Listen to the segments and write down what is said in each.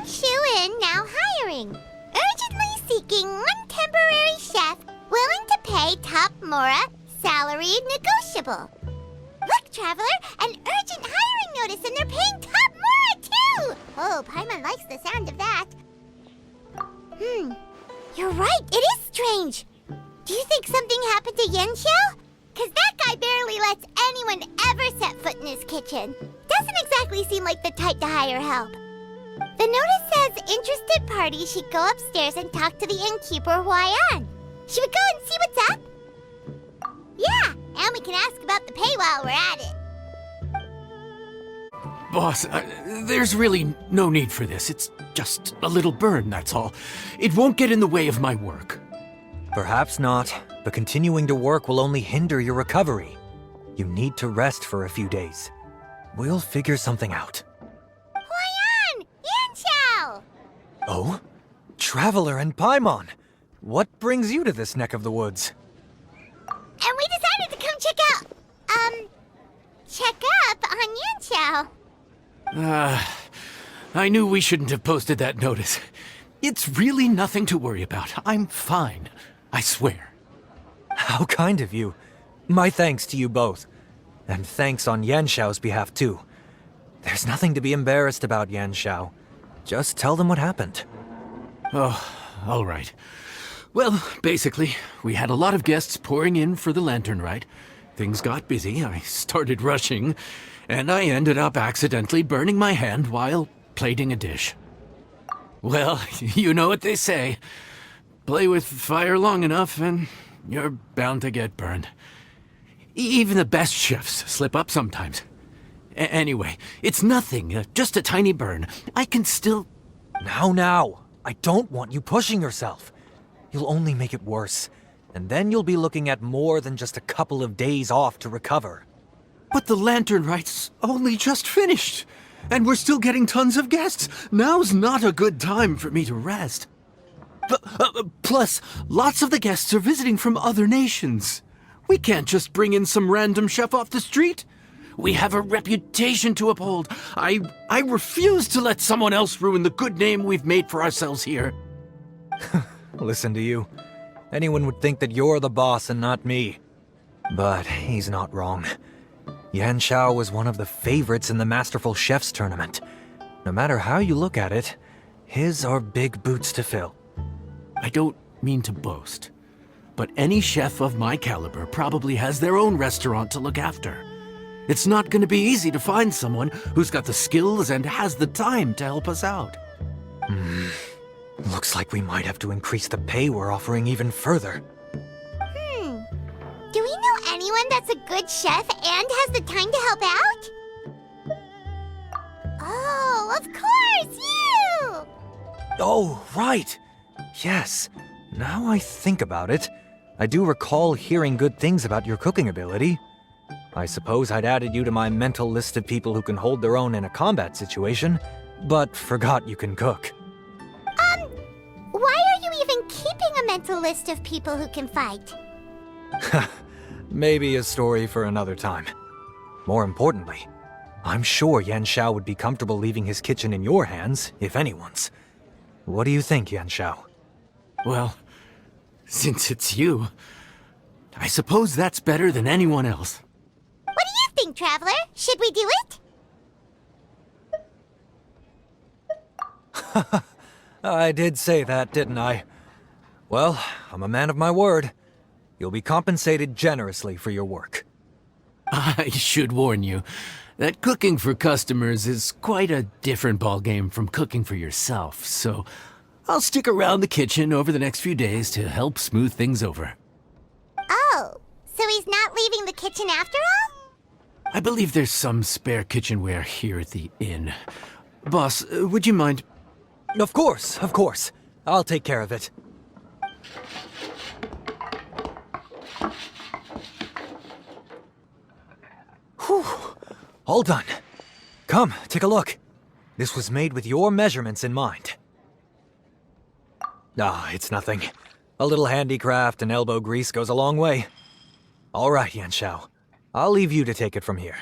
Shuin now hiring. Urgently seeking one temporary chef willing to pay top Mora, salary negotiable. Look, Traveler, an urgent hiring notice and they're paying top Mora too! Oh, Paimon likes the sound of that. You're right, it is strange. Do you think something happened to Yenshao? Cause that guy barely lets anyone ever set foot in his kitchen. Doesn't exactly seem like the type to hire help. The notice says interested parties should go upstairs and talk to the innkeeper Huayan. Should we go and see what's up? Yeah, and we can ask about the pay while we're at it. Boss, there's really no need for this. It's just a little burn, that's all. It won't get in the way of my work. Perhaps not, but continuing to work will only hinder your recovery. You need to rest for a few days. We'll figure something out. Huayan! Yanxiao! Oh? Traveler and Paimon! What brings you to this neck of the woods? And we decided to come check up on Yanxiao. I knew we shouldn't have posted that notice. It's really nothing to worry about. I'm fine. I swear. How kind of you. My thanks to you both. And thanks on Yanxiao's behalf, too. There's nothing to be embarrassed about, Yanxiao. Just tell them what happened. Oh, all right. Well, basically, we had a lot of guests pouring in for the lantern rite. Things got busy, I started rushing, and I ended up accidentally burning my hand while plating a dish. Well, you know what they say. Play with fire long enough and you're bound to get burned. Even the best chefs slip up sometimes. Anyway, it's nothing, just a tiny burn. I can still... Now, I don't want you pushing yourself. You'll only make it worse, and then you'll be looking at more than just a couple of days off to recover. But the lantern rite's only just finished, and we're still getting tons of guests. Now's not a good time for me to rest. Plus, lots of the guests are visiting from other nations. We can't just bring in some random chef off the street. We have a reputation to uphold. I refuse to let someone else ruin the good name we've made for ourselves here. Listen to you. Anyone would think that you're the boss and not me. But he's not wrong. Yanxiao was one of the favorites in the Masterful Chefs tournament. No matter how you look at it, his are big boots to fill. I don't mean to boast, but any chef of my caliber probably has their own restaurant to look after. It's not going to be easy to find someone who's got the skills and has the time to help us out. Looks like we might have to increase the pay we're offering even further. Do we know anyone that's a good chef and has the time to help out? Oh, of course, you! Oh, right! Yes, now I think about it, I do recall hearing good things about your cooking ability. I suppose I'd added you to my mental list of people who can hold their own in a combat situation, but forgot you can cook. Why are you even keeping a mental list of people who can fight? Maybe a story for another time. More importantly, I'm sure Yanxiao would be comfortable leaving his kitchen in your hands, if anyone's. What do you think, Yanxiao? Well, since it's you, I suppose that's better than anyone else. What do you think, Traveler? Should we do it? I did say that, didn't I? Well, I'm a man of my word. You'll be compensated generously for your work. I should warn you that cooking for customers is quite a different ballgame from cooking for yourself, so I'll stick around the kitchen over the next few days to help smooth things over. Oh, so he's not leaving the kitchen after all? I believe there's some spare kitchenware here at the inn. Boss, would you mind... Of course. I'll take care of it. Whew. All done. Come, take a look. This was made with your measurements in mind. It's nothing. A little handicraft and elbow grease goes a long way. All right, Yanxiao. I'll leave you to take it from here.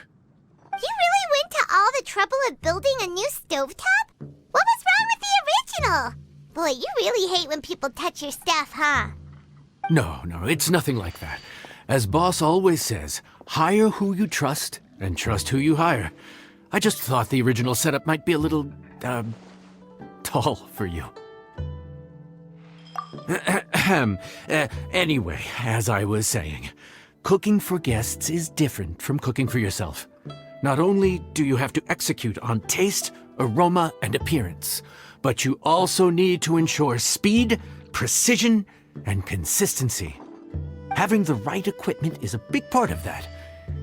You really went to all the trouble of building a new stovetop? What was wrong with the deal. Boy, you really hate when people touch your stuff, huh? No, it's nothing like that. As boss always says, hire who you trust and trust who you hire. I just thought the original setup might be a little, tall for you. Anyway, as I was saying, cooking for guests is different from cooking for yourself. Not only do you have to execute on taste, aroma, and appearance, but you also need to ensure speed, precision, and consistency. Having the right equipment is a big part of that.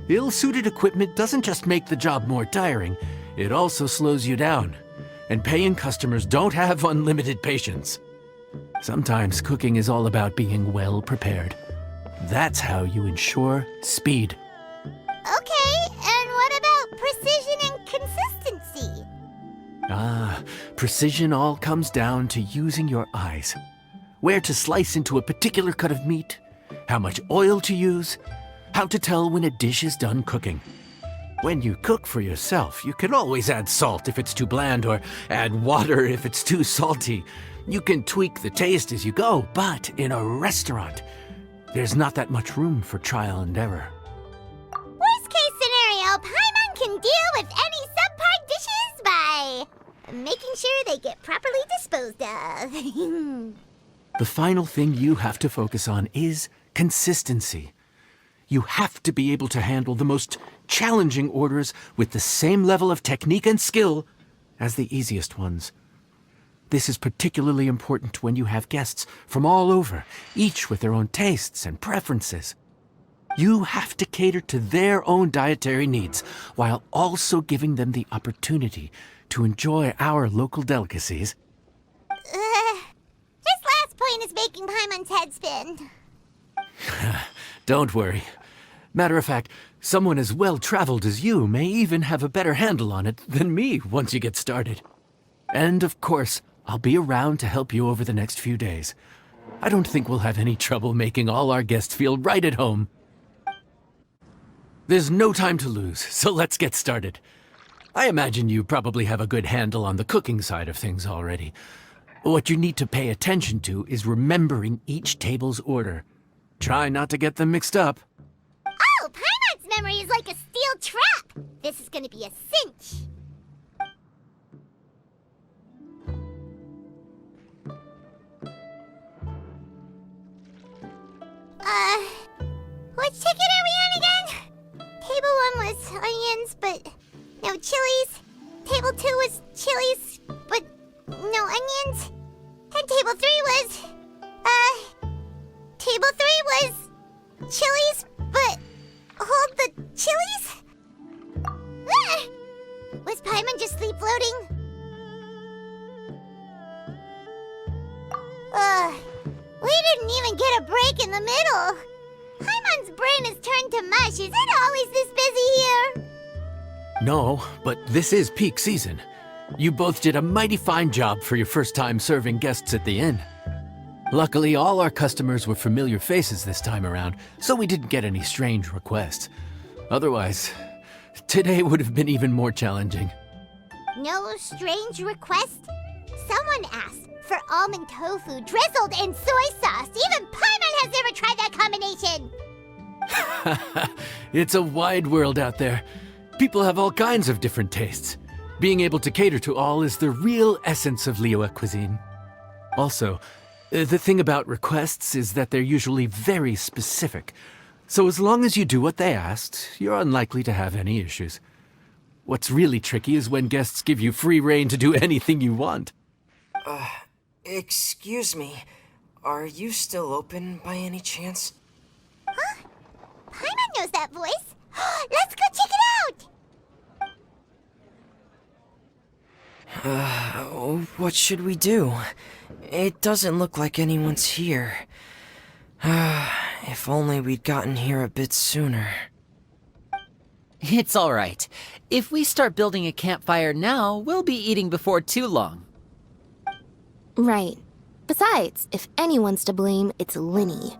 Ill-suited equipment doesn't just make the job more tiring, it also slows you down. And paying customers don't have unlimited patience. Sometimes cooking is all about being well prepared. That's how you ensure speed. Okay, and what about precision and consistency? Precision all comes down to using your eyes. Where to slice into a particular cut of meat, how much oil to use, how to tell when a dish is done cooking. When you cook for yourself, you can always add salt if it's too bland or add water if it's too salty. You can tweak the taste as you go, but in a restaurant, there's not that much room for trial and error. Worst case scenario, Paimon can deal with any subpar dishes by making sure they get properly disposed of. The final thing you have to focus on is consistency. You have to be able to handle the most challenging orders with the same level of technique and skill as the easiest ones. This is particularly important when you have guests from all over, each with their own tastes and preferences. You have to cater to their own dietary needs while also giving them the opportunity to enjoy our local delicacies. This last point is making Paimon's head spin. Don't worry. Matter of fact, someone as well-traveled as you may even have a better handle on it than me once you get started. And of course, I'll be around to help you over the next few days. I don't think we'll have any trouble making all our guests feel right at home. There's no time to lose, so let's get started. I imagine you probably have a good handle on the cooking side of things already. What you need to pay attention to is remembering each table's order. Try not to get them mixed up. Oh, Paimon's memory is like a steel trap. This is gonna be a cinch. Which ticket are we on again? Table 1 was onions, but no chilies. Table 2 was chilies, but no onions. And table 3 was, table 3 was chilies, but hold the chilies? Was Paimon just sleep floating? We didn't even get a break in the middle. Paimon's brain is turned to mush. Is it always this busy here? No, but this is peak season. You both did a mighty fine job for your first time serving guests at the inn. Luckily, all our customers were familiar faces this time around, so we didn't get any strange requests. Otherwise, today would have been even more challenging. No strange request? Someone asked for almond tofu drizzled in soy sauce. Even Paimon has never tried that combination. It's a wide world out there. People have all kinds of different tastes. Being able to cater to all is the real essence of Liyue cuisine. Also, the thing about requests is that they're usually very specific. So as long as you do what they asked, you're unlikely to have any issues. What's really tricky is when guests give you free rein to do anything you want. Excuse me. Are you still open by any chance? Huh? Paimon knows that voice. Let's go check it out! What should we do? It doesn't look like anyone's here. If only we'd gotten here a bit sooner. It's all right. If we start building a campfire now, we'll be eating before too long. Right. Besides, if anyone's to blame, it's Linny.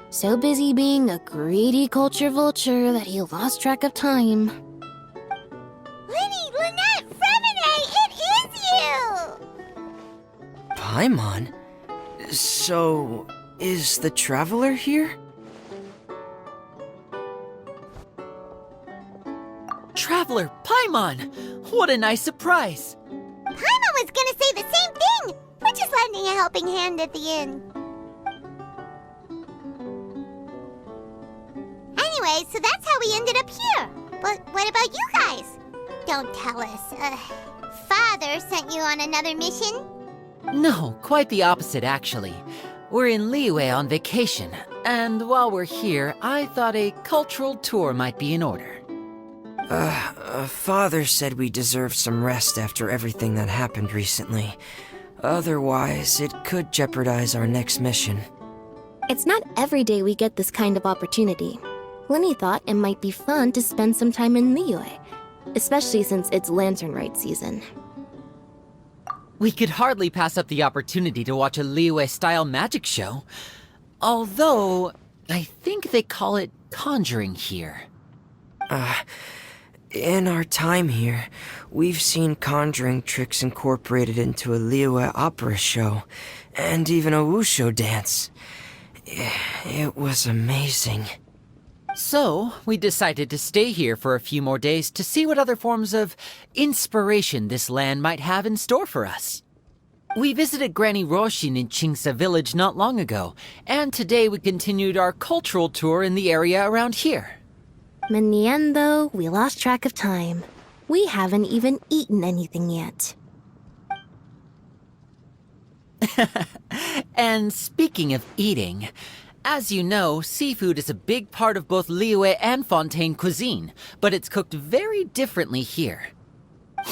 So busy being a greedy culture vulture that he lost track of time. Linny, Lynette, Fremine, it is you! Paimon? So, is the Traveler here? Traveler Paimon! What a nice surprise! Paimon was gonna say the same thing! We're just lending a helping hand at the inn. Anyway, so that's how we ended up here. But what about you guys? Don't tell us. Father sent you on another mission? No, quite the opposite, actually. We're in Liyue on vacation, and while we're here, I thought a cultural tour might be in order. Father said we deserve some rest after everything that happened recently. Otherwise, it could jeopardize our next mission. It's not every day we get this kind of opportunity. Lenny thought it might be fun to spend some time in Liyue, especially since it's Lantern Rite season. We could hardly pass up the opportunity to watch a Liyue-style magic show. Although, I think they call it conjuring here. In our time here, we've seen conjuring tricks incorporated into a Liyue opera show, and even a wushu dance. It was amazing. So, we decided to stay here for a few more days to see what other forms of inspiration this land might have in store for us. We visited Granny Roshin in Chingsa village not long ago, and today we continued our cultural tour in the area around here. In the end, though, we lost track of time. We haven't even eaten anything yet. And speaking of eating, as you know, seafood is a big part of both Liyue and Fontaine cuisine, but it's cooked very differently here.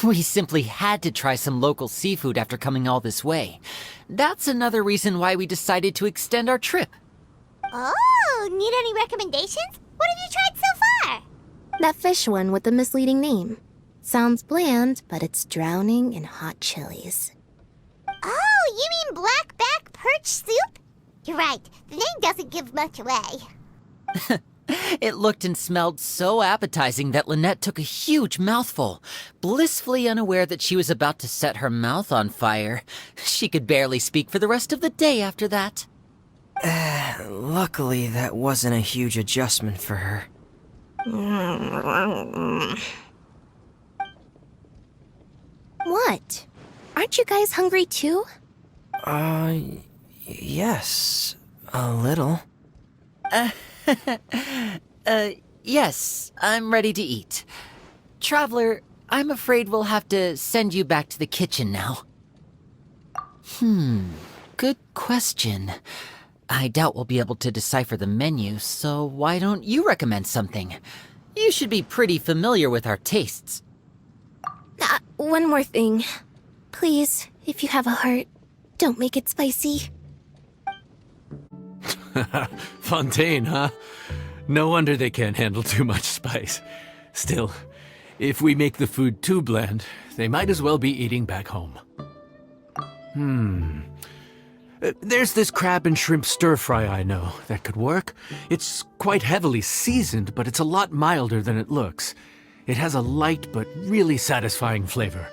We simply had to try some local seafood after coming all this way. That's another reason why we decided to extend our trip. Oh, need any recommendations? What have you tried so far? That fish one with the misleading name. Sounds bland, but it's drowning in hot chilies. Oh, you mean blackback perch soup? You're right, the name doesn't give much away. It looked and smelled so appetizing that Lynette took a huge mouthful, blissfully unaware that she was about to set her mouth on fire. She could barely speak for the rest of the day after that. Luckily, that wasn't a huge adjustment for her. What? Aren't you guys hungry too? Yes, a little. Yes, I'm ready to eat. Traveler, I'm afraid we'll have to send you back to the kitchen now. Good question. I doubt we'll be able to decipher the menu, so why don't you recommend something? You should be pretty familiar with our tastes. One more thing. Please, if you have a heart, don't make it spicy. Fontaine, huh? No wonder they can't handle too much spice. Still, if we make the food too bland, they might as well be eating back home. There's this crab and shrimp stir-fry I know that could work. It's quite heavily seasoned, but it's a lot milder than it looks. It has a light but really satisfying flavor.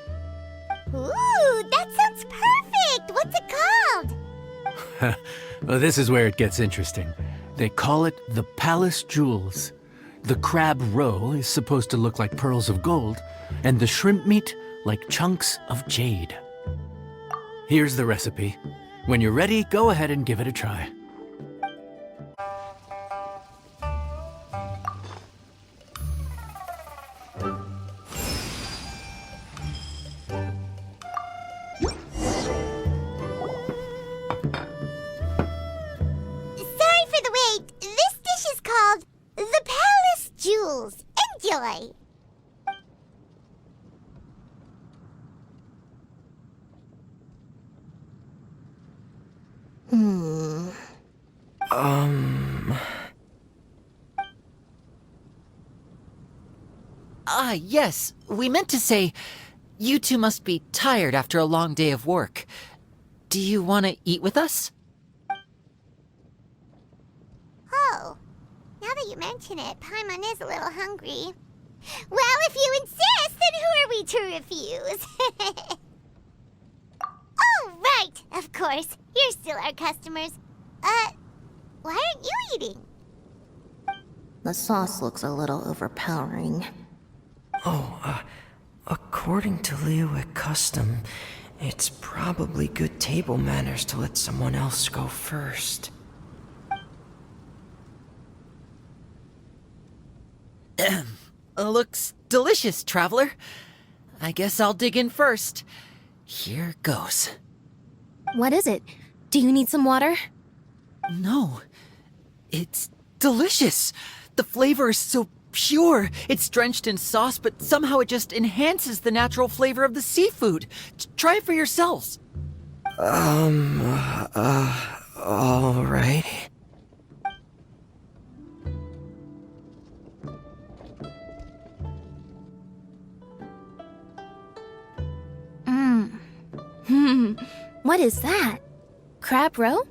Ooh, that sounds perfect! What's it called? Well, this is where it gets interesting. They call it the Palace Jewels. The crab roe is supposed to look like pearls of gold, and the shrimp meat like chunks of jade. Here's the recipe. When you're ready, go ahead and give it a try. Sorry for the wait. This dish is called the Palace Jewels. Enjoy! Yes, we meant to say, you two must be tired after a long day of work. Do you want to eat with us? Oh, now that you mention it, Paimon is a little hungry. Well, if you insist, then who are we to refuse? Oh, right! Of course, you're still our customers. Why aren't you eating? The sauce looks a little overpowering. According to Liyue custom, it's probably good table manners to let someone else go first. Looks delicious, traveler. I guess I'll dig in first. Here goes. What is it? Do you need some water? No, it's delicious. The flavor is so pure. It's drenched in sauce, but somehow it just enhances the natural flavor of the seafood. Try it for yourselves. All right. What is that? Crab roe?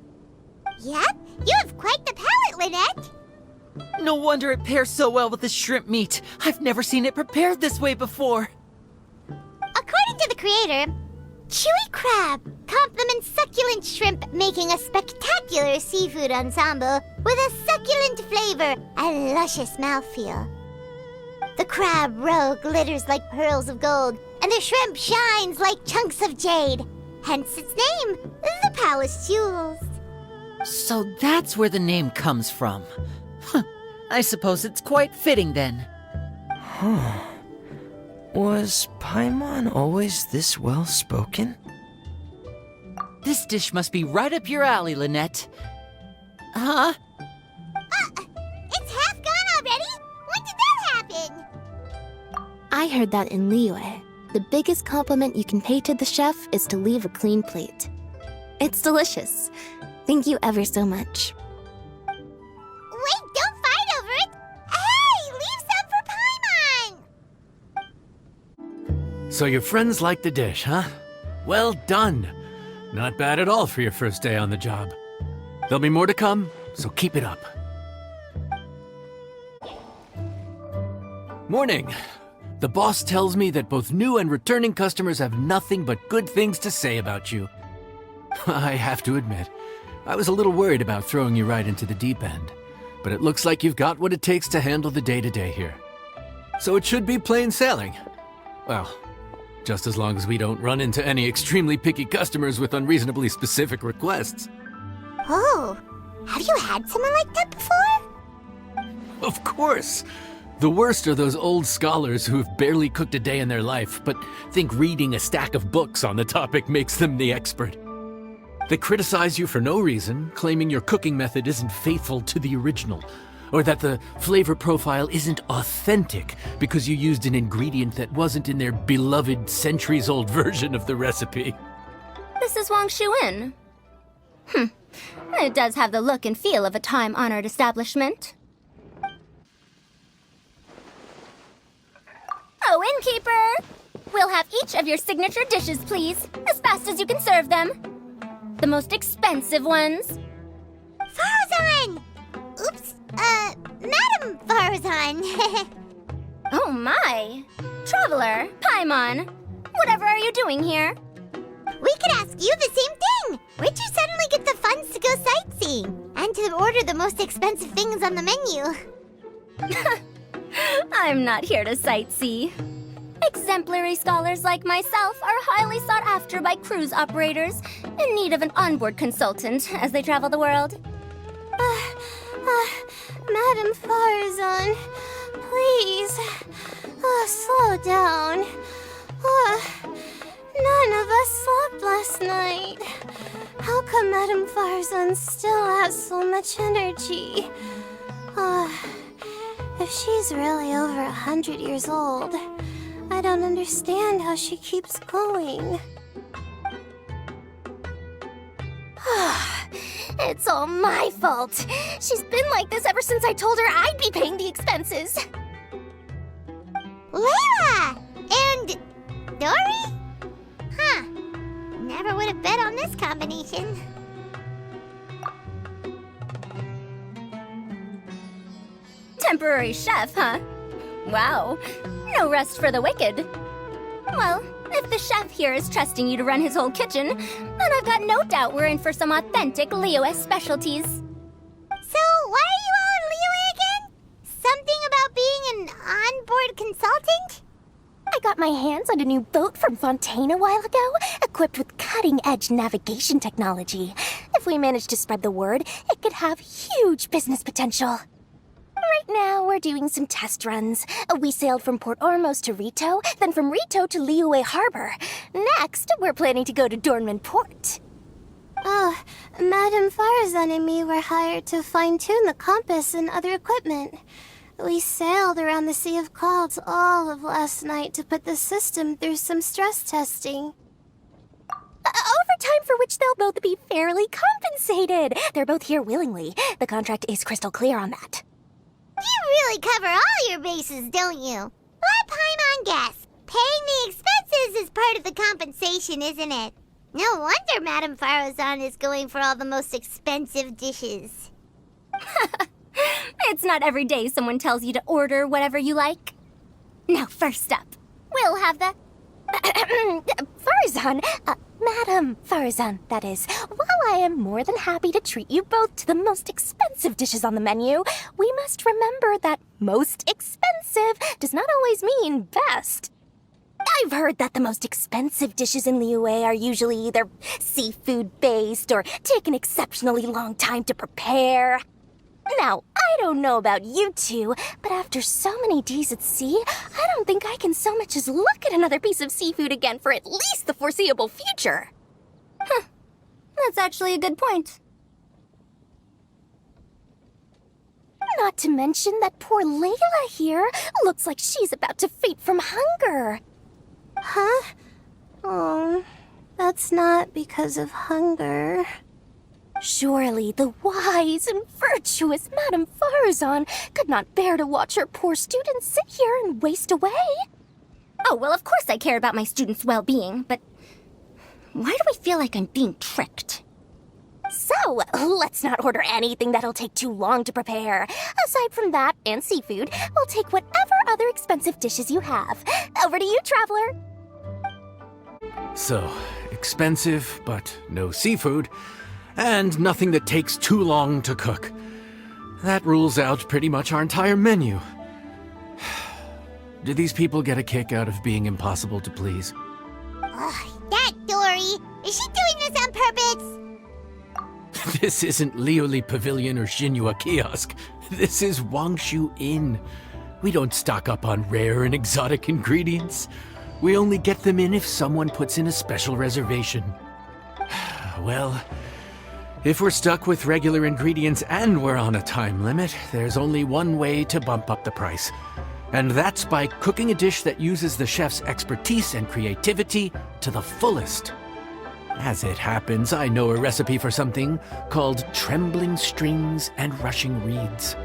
Yep, you have quite the palate, Lynette. No wonder it pairs so well with the shrimp meat. I've never seen it prepared this way before. According to the creator, chewy crab complements succulent shrimp, making a spectacular seafood ensemble with a succulent flavor and luscious mouthfeel. The crab roe glitters like pearls of gold, and the shrimp shines like chunks of jade. Hence its name, the Palace Jewels. So that's where the name comes from. Huh. I suppose it's quite fitting then. Was Paimon always this well spoken? This dish must be right up your alley, Lynette. Huh? It's half gone already? When did that happen? I heard that in Liyue. The biggest compliment you can pay to the chef is to leave a clean plate. It's delicious. Thank you ever so much. Wait, don't fight over it! Hey, leave some for Paimon! So your friends like the dish, huh? Well done. Not bad at all for your first day on the job. There'll be more to come, so keep it up. Morning. The boss tells me that both new and returning customers have nothing but good things to say about you. I have to admit, I was a little worried about throwing you right into the deep end, but it looks like you've got what it takes to handle the day-to-day here. So it should be plain sailing. Well, just as long as we don't run into any extremely picky customers with unreasonably specific requests. Oh, have you had someone like that before? Of course! The worst are those old scholars who have barely cooked a day in their life, but think reading a stack of books on the topic makes them the expert. They criticize you for no reason, claiming your cooking method isn't faithful to the original, or that the flavor profile isn't authentic because you used an ingredient that wasn't in their beloved centuries-old version of the recipe. This is Wang Shuin. It does have the look and feel of a time-honored establishment. Oh, innkeeper! We'll have each of your signature dishes, please, as fast as you can serve them. The most expensive ones. Farazan! Oops, Madam Farazan. Oh my! Traveler, Paimon, whatever are you doing here? We could ask you the same thing! Where'd you suddenly get the funds to go sightseeing? And to order the most expensive things on the menu? I'm not here to sightsee. Exemplary scholars like myself are highly sought after by cruise operators in need of an onboard consultant as they travel the world. Madam Farazan, please, slow down. None of us slept last night. How come Madam Farazan still has so much energy? If she's really over 100 years old, I don't understand how she keeps going. It's all my fault. She's been like this ever since I told her I'd be paying the expenses. Layla! And Dory? Huh. Never would have bet on this combination. Temporary chef, huh? Wow. No rest for the wicked. Well, If the chef here is trusting you to run his whole kitchen, then I've got no doubt we're in for some authentic Liyue specialties. So, why are you all in Liyue again? Something about being an onboard consultant? I got my hands on a new boat from Fontaine a while ago, equipped with cutting-edge navigation technology. If we manage to spread the word, it could have huge business potential. Right now, we're doing some test runs. We sailed from Port Ormos to Rito, then from Rito to Liyue Harbor. Next, we're planning to go to Dornman Port. Oh, Madame Farazan and me were hired to fine-tune the compass and other equipment. We sailed around the Sea of Clouds all of last night to put the system through some stress testing. Overtime for which they'll both be fairly compensated. They're both here willingly. The contract is crystal clear on that. You really cover all your bases, don't you? Let Paimon guess. Paying the expenses is part of the compensation, isn't it? No wonder Madame Farazan is going for all the most expensive dishes. It's not every day someone tells you to order whatever you like. Now, first up, we'll have the... Farazan, Madam Farazan, that is. While I am more than happy to treat you both to the most expensive dishes on the menu, we must remember that most expensive does not always mean best. I've heard that the most expensive dishes in Liyue are usually either seafood-based or take an exceptionally long time to prepare. Now, I don't know about you two, but after so many days at sea, I don't think I can so much as look at another piece of seafood again for at least the foreseeable future. Huh. That's actually a good point. Not to mention that poor Layla here looks like she's about to faint from hunger. Huh? Oh, that's not because of hunger. Surely the wise and virtuous Madame Farazan could not bear to watch her poor students sit here and waste away. Oh, well, of course I care about my students' well-being, but why do I feel like I'm being tricked? So, let's not order anything that'll take too long to prepare. Aside from that and seafood, we'll take whatever other expensive dishes you have. Over to you, traveler. So, expensive, but no seafood, and nothing that takes too long to cook. That rules out pretty much our entire menu. Do these people get a kick out of being impossible to please? Ugh, that Dory! Is she doing this on purpose? This isn't Lioli Pavilion or Xinhua Kiosk. This is Wangshu Inn. We don't stock up on rare and exotic ingredients. We only get them in if someone puts in a special reservation. Well, if we're stuck with regular ingredients and we're on a time limit, there's only one way to bump up the price. And that's by cooking a dish that uses the chef's expertise and creativity to the fullest. As it happens, I know a recipe for something called trembling strings and rushing reeds.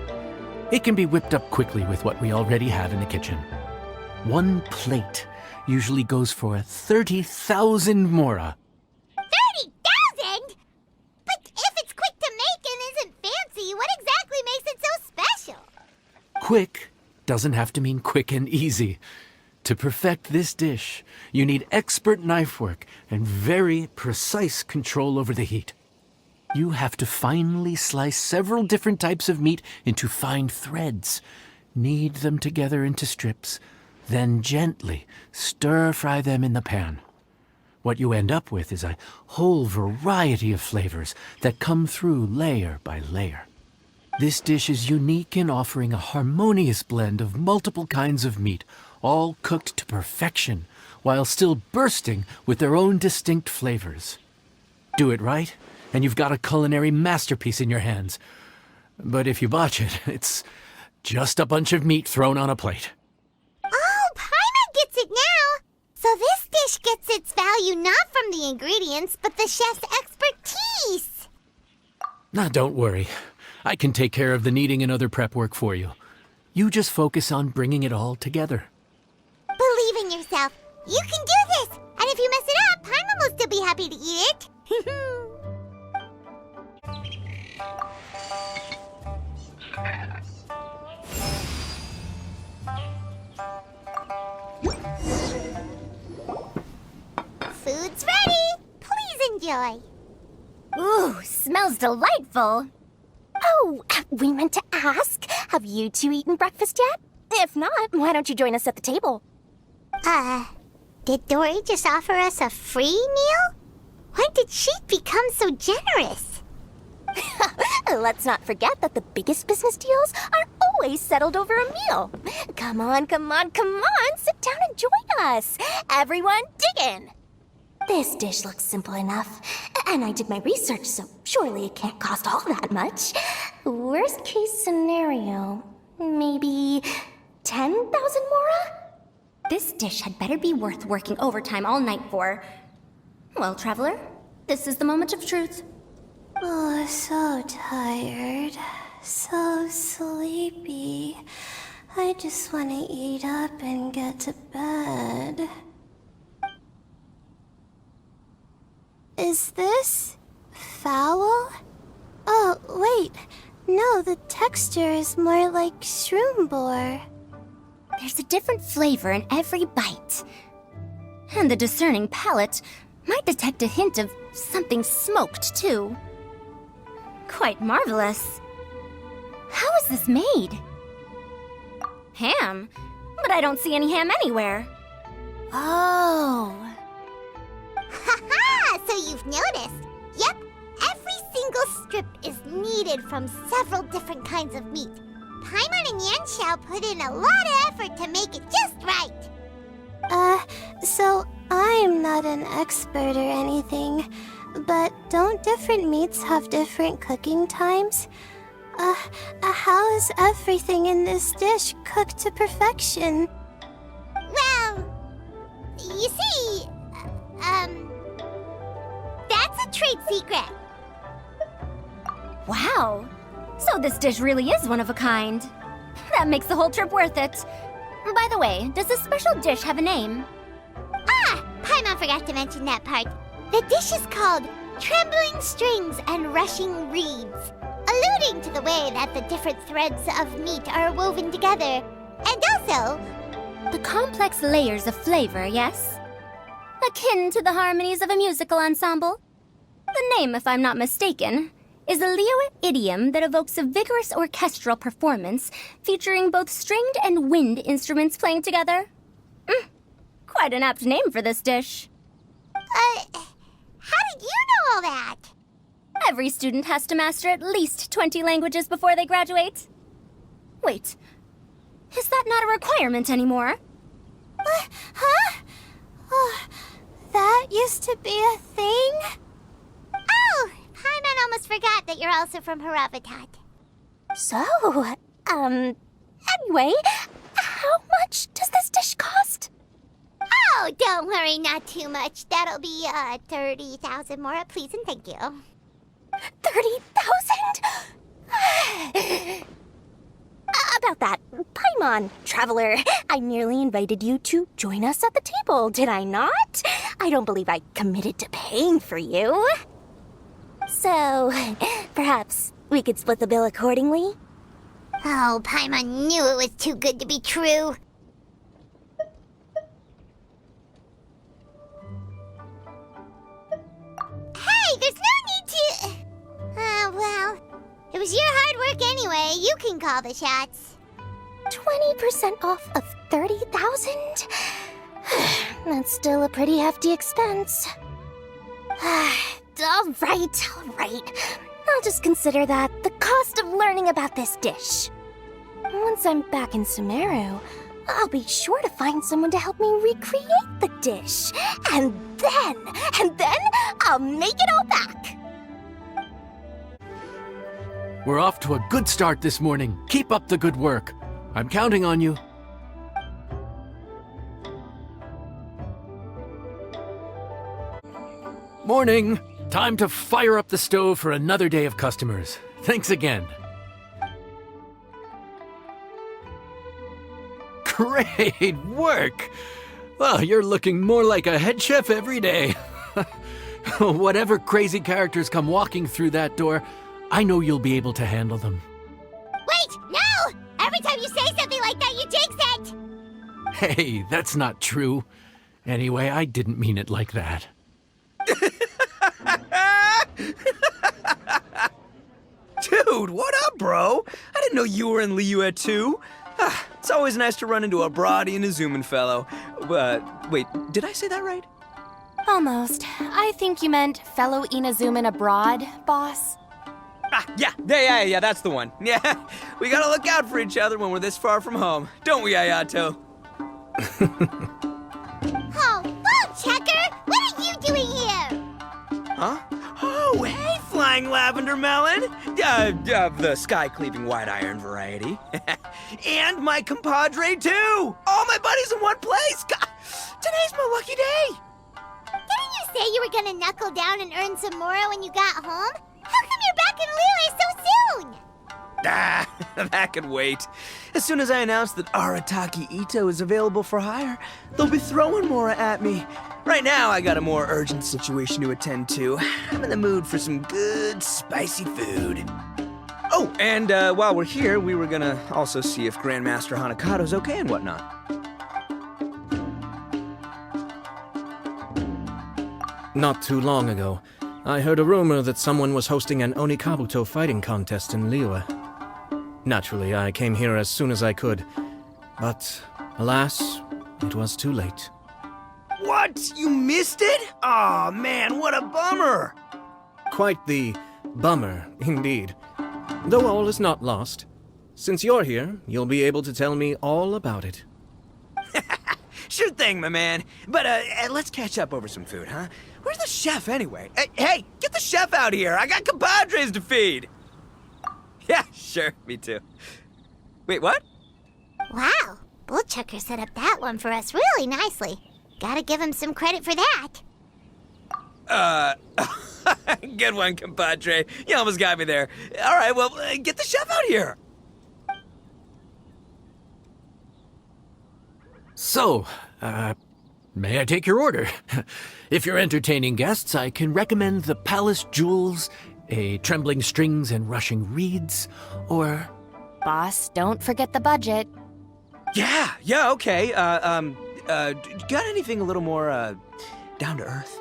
It can be whipped up quickly with what we already have in the kitchen. One plate usually goes for 30,000 mora. 30,000? But if it's quick to make and isn't fancy, what exactly makes it so special? Quick doesn't have to mean quick and easy. To perfect this dish, you need expert knife work and very precise control over the heat. You have to finely slice several different types of meat into fine threads, knead them together into strips, then gently stir-fry them in the pan. What you end up with is a whole variety of flavors that come through layer by layer. This dish is unique in offering a harmonious blend of multiple kinds of meat, all cooked to perfection, while still bursting with their own distinct flavors. Do it right, and you've got a culinary masterpiece in your hands. But if you botch it, it's just a bunch of meat thrown on a plate. Oh, Paimon gets it now! So this dish gets its value not from the ingredients, but the chef's expertise! Now, don't worry. I can take care of the kneading and other prep work for you. You just focus on bringing it all together. Believe in yourself. You can do this! And if you mess it up, Paimon will still be happy to eat it. It's ready! Please enjoy. Ooh, smells delightful. Oh, we meant to ask, have you two eaten breakfast yet? If not, why don't you join us at the table? Did Dory just offer us a free meal? When did she become so generous? Let's not forget that the biggest business deals are always settled over a meal. Come on, come on, come on, sit down and join us. Everyone, dig in. This dish looks simple enough, and I did my research, so surely it can't cost all that much. Worst case scenario, maybe 10,000 mora? This dish had better be worth working overtime all night for. Well, traveler, this is the moment of truth. Oh, so tired. So sleepy. I just want to eat up and get to bed. Is this foul? Oh, wait. No, the texture is more like shroom boar. There's a different flavor in every bite. And the discerning palate might detect a hint of something smoked, too. Quite marvelous. How is this made? Ham? But I don't see any ham anywhere. Oh. Haha! So you've noticed. Yep, every single strip is needed from several different kinds of meat. Paimon and Yanxiao put in a lot of effort to make it just right. So I'm not an expert or anything, but don't different meats have different cooking times? How is everything in this dish cooked to perfection? Well, you see, that's a trade secret. Wow. So this dish really is one of a kind. That makes the whole trip worth it. By the way, does this special dish have a name? Paimon forgot to mention that part. The dish is called Trembling Strings and Rushing Reeds, alluding to the way that the different threads of meat are woven together. And also, The complex layers of flavor, yes? Akin to the harmonies of a musical ensemble? The name, if I'm not mistaken, is a Liyue idiom that evokes a vigorous orchestral performance featuring both stringed and wind instruments playing together. Quite an apt name for this dish. how did you know all that? Every student has to master at least 20 languages before they graduate. Wait, is that not a requirement anymore? Huh? Oh, that used to be a thing? Oh, Paimon almost forgot that you're also from Haravatat. So, anyway, how much does this dish cost? Oh, don't worry, not too much. That'll be, 30,000 more, please and thank you. 30,000? About that, Paimon, traveler, I merely invited you to join us at the table, did I not? I don't believe I committed to paying for you. So, perhaps we could split the bill accordingly? Oh, Paimon knew it was too good to be true. Hey, there's no need to... well, it was your hard work anyway. You can call the shots. 20% off of 30,000? That's still a pretty hefty expense. All right. I'll just consider that the cost of learning about this dish. Once I'm back in Sumeru, I'll be sure to find someone to help me recreate the dish. And then I'll make it all back. We're off to a good start this morning. Keep up the good work. I'm counting on you. Morning! Time to fire up the stove for another day of customers. Thanks again. Great work! Well, you're looking more like a head chef every day. Whatever crazy characters come walking through that door, I know you'll be able to handle them. Wait, no! Every time you say something like that, you jinx it! Hey, that's not true. Anyway, I didn't mean it like that. bro. I didn't know you were in Liyue too. It's always nice to run into a broad Inazuman fellow. Wait, did I say that right? Almost. I think you meant fellow Inazuman abroad, boss. Yeah, that's the one. Yeah, we gotta look out for each other when we're this far from home. Don't we, Ayato? Oh, Bullchecker! What are you doing here? Huh? Oh, hey, Flying Lavender Melon! The sky-cleaving white iron variety. And my compadre, too! All my buddies in one place! God, today's my lucky day! Didn't you say you were gonna knuckle down and earn some more when you got home? How come you're back in Liyue so soon? That could wait. As soon as I announce that Arataki Ito is available for hire, they'll be throwing Mora at me. Right now, I got a more urgent situation to attend to. I'm in the mood for some good, spicy food. Oh, and while we're here, we were gonna also see if Grandmaster Hanakado's okay and whatnot. Not too long ago, I heard a rumor that someone was hosting an Onikabuto fighting contest in Liyue. Naturally, I came here as soon as I could, but alas, it was too late. What? You missed it? Aw, man, what a bummer! Quite the bummer, indeed. Though all is not lost. Since you're here, you'll be able to tell me all about it. Sure thing, my man. But let's catch up over some food, huh? Where's the chef, anyway? Hey, get the chef out here! I got compadres to feed! Yeah, sure, me too. Wait, what? Wow, Bullchecker set up that one for us really nicely. Gotta give him some credit for that. Good one, compadre. You almost got me there. All right, well, get the chef out here. So, may I take your order? If you're entertaining guests, I can recommend the Palace Jewels, a Trembling Strings and Rushing Reeds, or... Boss, don't forget the budget. Yeah, okay. Got anything a little more, down to earth?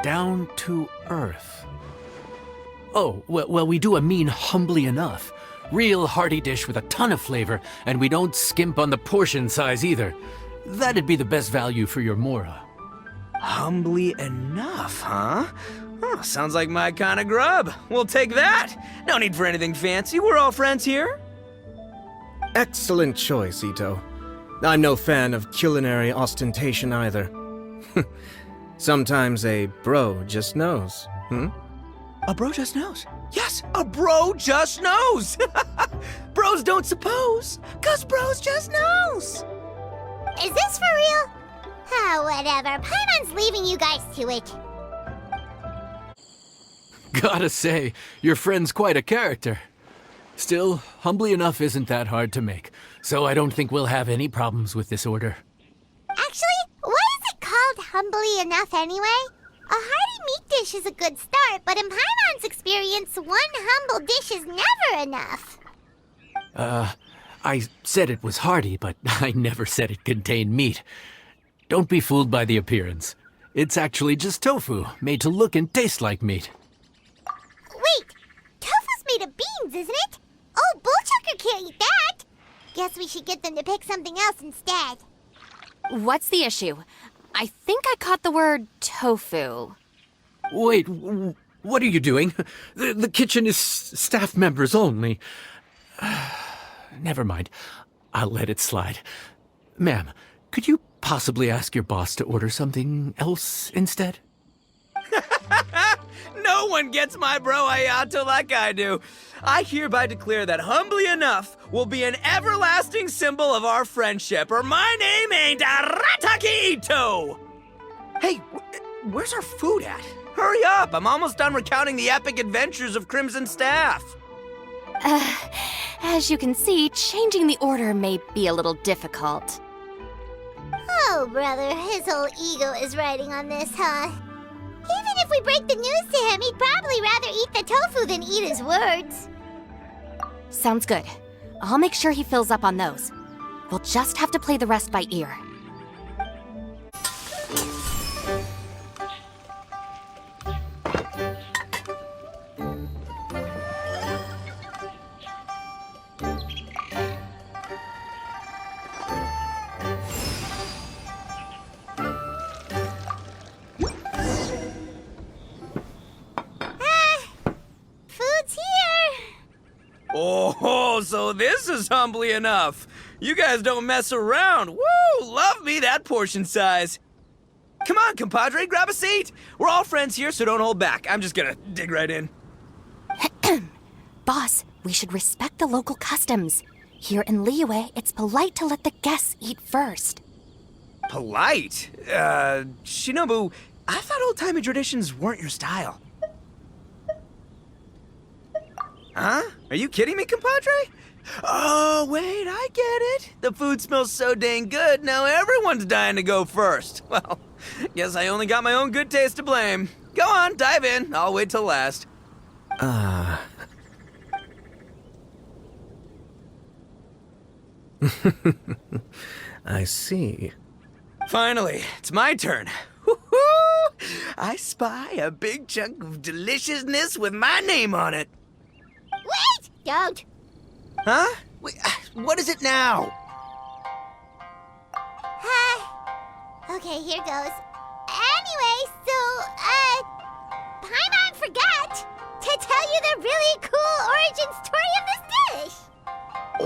Down to earth. Oh, well, we do a mean humbly enough. Real hearty dish with a ton of flavor, and we don't skimp on the portion size either. That'd be the best value for your Mora. Humbly enough, huh? Oh, sounds like my kind of grub. We'll take that. No need for anything fancy. We're all friends here. Excellent choice, Ito. I'm no fan of culinary ostentation either. Sometimes a bro just knows, A bro just knows. Yes, a bro just knows. Bros don't suppose, 'cause bros just knows. Is this for real? Oh, whatever. Paimon's leaving you guys to it. Gotta say, your friend's quite a character. Still, humbly enough isn't that hard to make, so I don't think we'll have any problems with this order. Actually, why is it called humbly enough anyway? A hearty meat dish is a good start, but in Paimon's experience, one humble dish is never enough. I said it was hearty, but I never said it contained meat. Don't be fooled by the appearance. It's actually just tofu, made to look and taste like meat. Wait, tofu's made of beans, isn't it? Oh, Bullchucker can't eat that. Guess we should get them to pick something else instead. What's the issue? I think I caught the word tofu. Wait, what are you doing? The kitchen is staff members only. Never mind. I'll let it slide. Ma'am, could you possibly ask your boss to order something else instead? No one gets my bro Ayato like I do. I hereby declare that humbly enough will be an everlasting symbol of our friendship, or my name ain't Arataki Ito! Hey, where's our food at? Hurry up, I'm almost done recounting the epic adventures of Crimson Staff. As you can see, changing the order may be a little difficult. Oh, brother, his whole ego is riding on this, huh? Even if we break the news to him, he'd probably rather eat the tofu than eat his words. Sounds good. I'll make sure he fills up on those. We'll just have to play the rest by ear. Oh, so this is humbly enough. You guys don't mess around. Woo! Love me that portion size. Come on, compadre, grab a seat. We're all friends here, so don't hold back. I'm just gonna dig right in. Boss, we should respect the local customs. Here in Liyue, it's polite to let the guests eat first. Polite? Shinobu, I thought old-timey traditions weren't your style. Huh? Are you kidding me, compadre? Oh, wait, I get it. The food smells so dang good, now everyone's dying to go first. Well, guess I only got my own good taste to blame. Go on, dive in. I'll wait till last. I see. Finally, it's my turn. Woo-hoo! I spy a big chunk of deliciousness with my name on it. Wait! Don't! Huh? Wait, what is it now? Okay, here goes. Anyway, so, Paimon forgot to tell you the really cool origin story of this dish.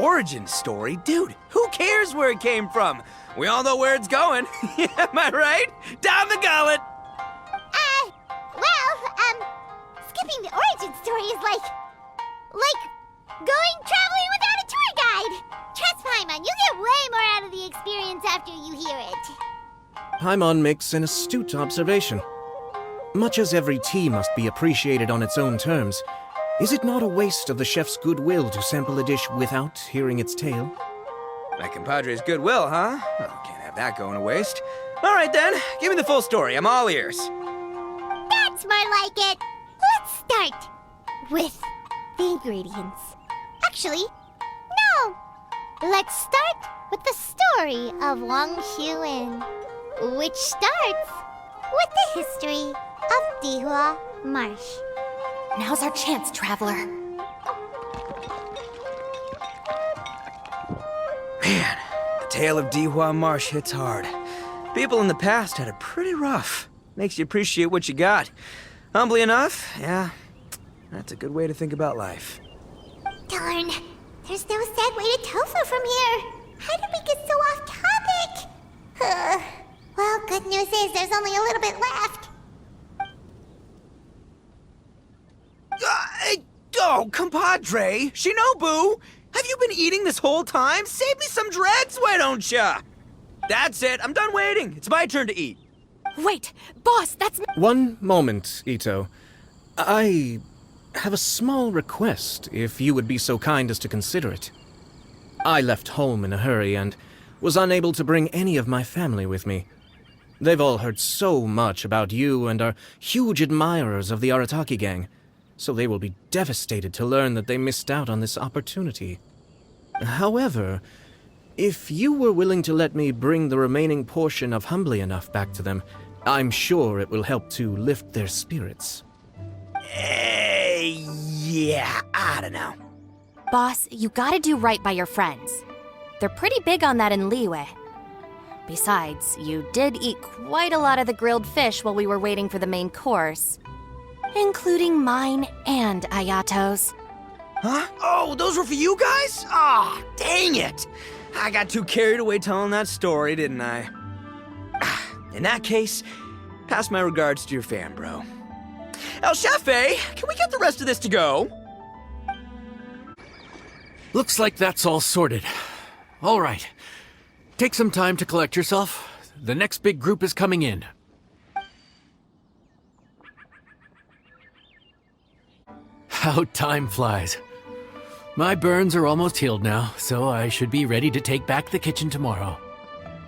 Origin story? Dude, who cares where it came from? We all know where it's going. Am I right? Down the gullet! Skipping the origin story is like going traveling without a tour guide. Trust Paimon, you get way more out of the experience after you hear it. Paimon makes an astute observation. Much as every tea must be appreciated on its own terms, is it not a waste of the chef's goodwill to sample a dish without hearing its tale? My compadre's goodwill, huh? Oh, can't have that going to waste. All right then, give me the full story. I'm all ears. That's more like it. Let's start with the ingredients. Actually, no. Let's start with the story of Wang Xuan, which starts with the history of Dihua Marsh. Now's our chance, traveler. Man, the tale of Dihua Marsh hits hard. People in the past had it pretty rough. Makes you appreciate what you got. Humbly enough, yeah, that's a good way to think about life. Darn, there's no sad way to tofu from here. How did we get so off topic? Well, good news is there's only a little bit left. Oh, compadre, Shinobu, have you been eating this whole time? Save me some dregs, why don't ya? That's it, I'm done waiting. It's my turn to eat. Wait, boss, that's... One moment, Ito. I have a small request, if you would be so kind as to consider it. I left home in a hurry and was unable to bring any of my family with me. They've all heard so much about you and are huge admirers of the Arataki gang, so they will be devastated to learn that they missed out on this opportunity. However, if you were willing to let me bring the remaining portion of Humbly Enough back to them, I'm sure it will help to lift their spirits. Yeah, I don't know. Boss, you gotta do right by your friends. They're pretty big on that in Liyue. Besides, you did eat quite a lot of the grilled fish while we were waiting for the main course. Including mine and Ayato's. Huh? Oh, those were for you guys? Ah, dang it! I got too carried away telling that story, didn't I? In that case, pass my regards to your fan, bro. El Chefe, can we get the rest of this to go? Looks like that's all sorted. All right. Take some time to collect yourself. The next big group is coming in. How time flies. My burns are almost healed now, so I should be ready to take back the kitchen tomorrow.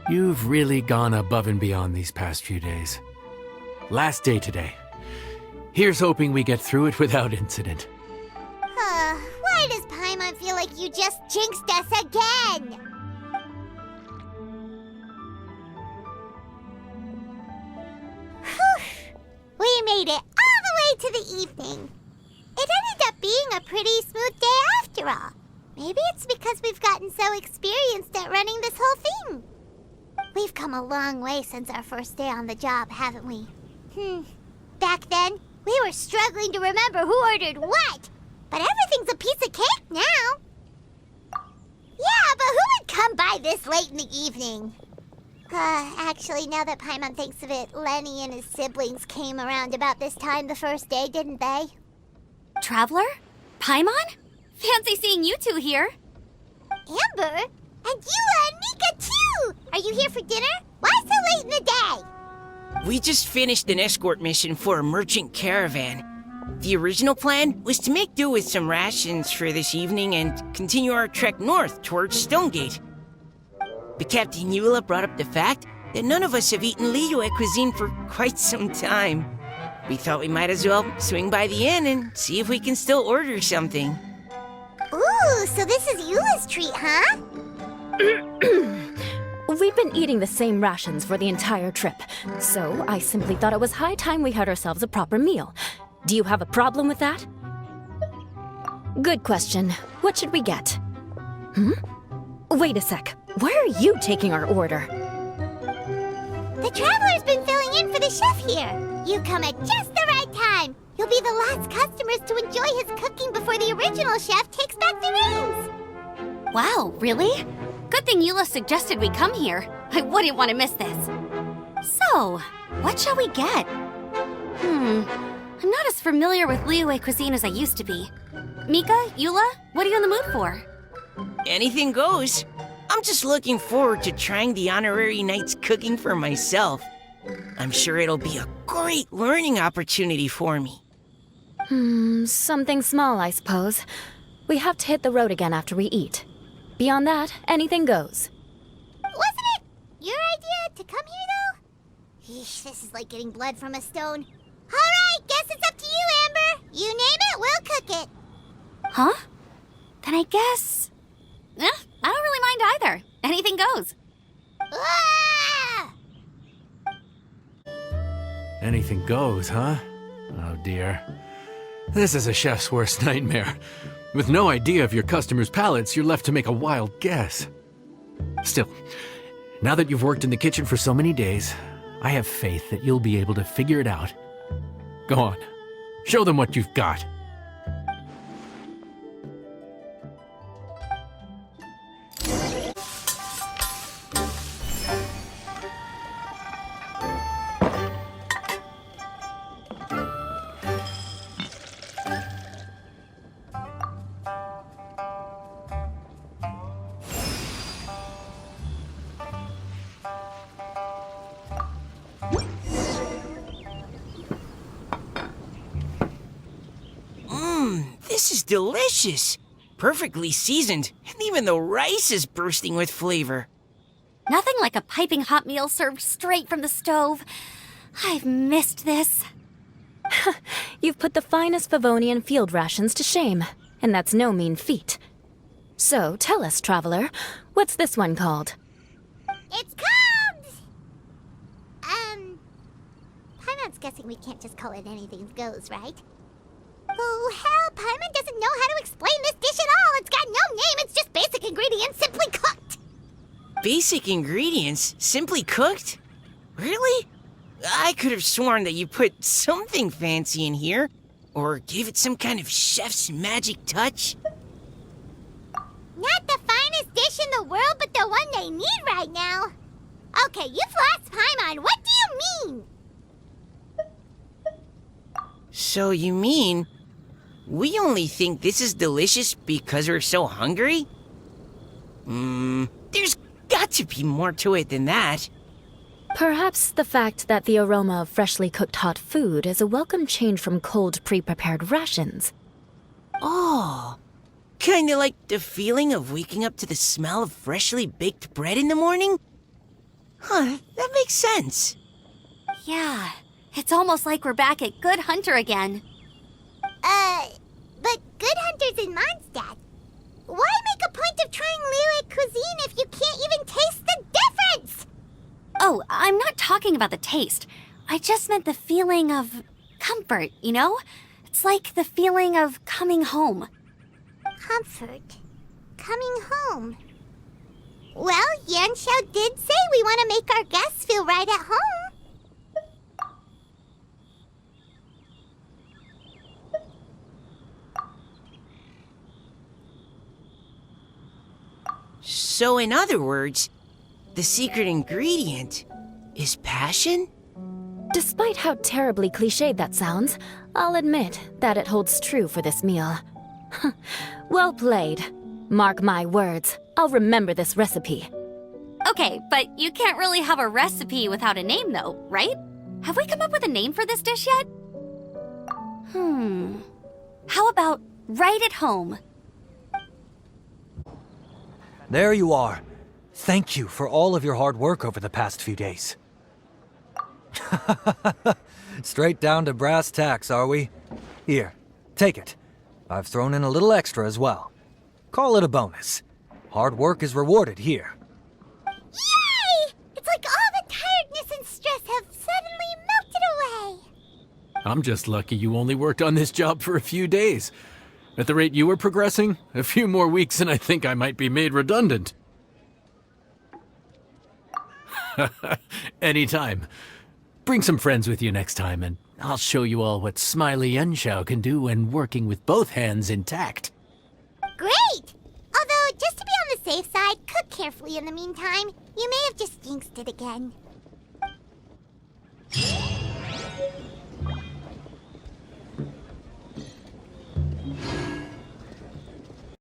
You've really gone above and beyond these past few days. Last day today. Here's hoping we get through it without incident. Why does Paimon feel like you just jinxed us again? Whew. We made it all the way to the evening. It ended up being a pretty smooth day after all. Maybe it's because we've gotten so experienced at running this whole thing. We've come a long way since our first day on the job, haven't we? Back then, we were struggling to remember who ordered what. But everything's a piece of cake now. come by this late in the evening. Actually, now that Paimon thinks of it, Lenny and his siblings came around about this time the first day, didn't they? Traveler? Paimon? Fancy seeing you two here. Amber? And Eula and Mika, too! Are you here for dinner? Why so late in the day? We just finished an escort mission for a merchant caravan. The original plan was to make do with some rations for this evening and continue our trek north towards Stonegate. But Captain Eula brought up the fact that none of us have eaten Liyue cuisine for quite some time. We thought we might as well swing by the inn and see if we can still order something. Ooh, so this is Eula's treat, huh? We've been eating the same rations for the entire trip, so I simply thought it was high time we had ourselves a proper meal. Do you have a problem with that? Good question. What should we get? Wait a sec. Where are you taking our order? The Traveler's been filling in for the chef here. You come at just the right time. You'll be the last customers to enjoy his cooking before the original chef takes back the reins. Wow, really? Good thing Eula suggested we come here. I wouldn't want to miss this. So, what shall we get? I'm not as familiar with Liyue cuisine as I used to be. Mika, Eula, what are you in the mood for? Anything goes. I'm just looking forward to trying the honorary knight's cooking for myself. I'm sure it'll be a great learning opportunity for me. Something small, I suppose. We have to hit the road again after we eat. Beyond that, anything goes. Wasn't it your idea to come here, though? Yeesh, this is like getting blood from a stone. All right, guess it's up to you, Amber. You name it, we'll cook it. Huh? Then I guess... I don't really mind either. Anything goes. Ah! Anything goes, huh? Oh dear. This is a chef's worst nightmare. With no idea of your customers' palates, you're left to make a wild guess. Still, now that you've worked in the kitchen for so many days, I have faith that you'll be able to figure it out. Go on, show them what you've got. This is delicious. Perfectly seasoned, and even the rice is bursting with flavor. Nothing like a piping hot meal served straight from the stove. I've missed this. You've put the finest Favonian field rations to shame, and that's no mean feat. So, tell us, Traveler, what's this one called? It's called... Paimon's guessing we can't just call it anything goes, right? Oh, hell, Paimon doesn't know how to explain this dish at all. It's got no name, it's just basic ingredients simply cooked. Basic ingredients? Simply cooked? Really? I could have sworn that you put something fancy in here, or gave it some kind of chef's magic touch. Not the finest dish in the world, but the one they need right now. Okay, you've lost Paimon. What do you mean? So you mean we only think this is delicious because we're so hungry? There's got to be more to it than that. Perhaps the fact that the aroma of freshly cooked hot food is a welcome change from cold, pre-prepared rations. Oh, kinda like the feeling of waking up to the smell of freshly baked bread in the morning? Huh, that makes sense. Yeah, it's almost like we're back at Good Hunter again. But Good Hunter's in Mondstadt. Why make a point of trying Liyue cuisine if you can't even taste the difference? Oh, I'm not talking about the taste. I just meant the feeling of comfort, you know? It's like the feeling of coming home. Comfort. Coming home. Well, Yanxiao did say we want to make our guests feel right at home. So in other words, the secret ingredient is passion? Despite how terribly cliched that sounds, I'll admit that it holds true for this meal. Well played. Mark my words, I'll remember this recipe. Okay, but you can't really have a recipe without a name, though, right? Have we come up with a name for this dish yet? How about Right at Home? There you are. Thank you for all of your hard work over the past few days. Straight down to brass tacks, are we? Here, take it. I've thrown in a little extra as well. Call it a bonus. Hard work is rewarded here. Yay! It's like all the tiredness and stress have suddenly melted away. I'm just lucky you only worked on this job for a few days. At the rate you were progressing, a few more weeks and I think I might be made redundant. Anytime. Bring some friends with you next time, and I'll show you all what Smiley Yenshao can do when working with both hands intact. Great! Although, just to be on the safe side, cook carefully in the meantime. You may have just jinxed it again.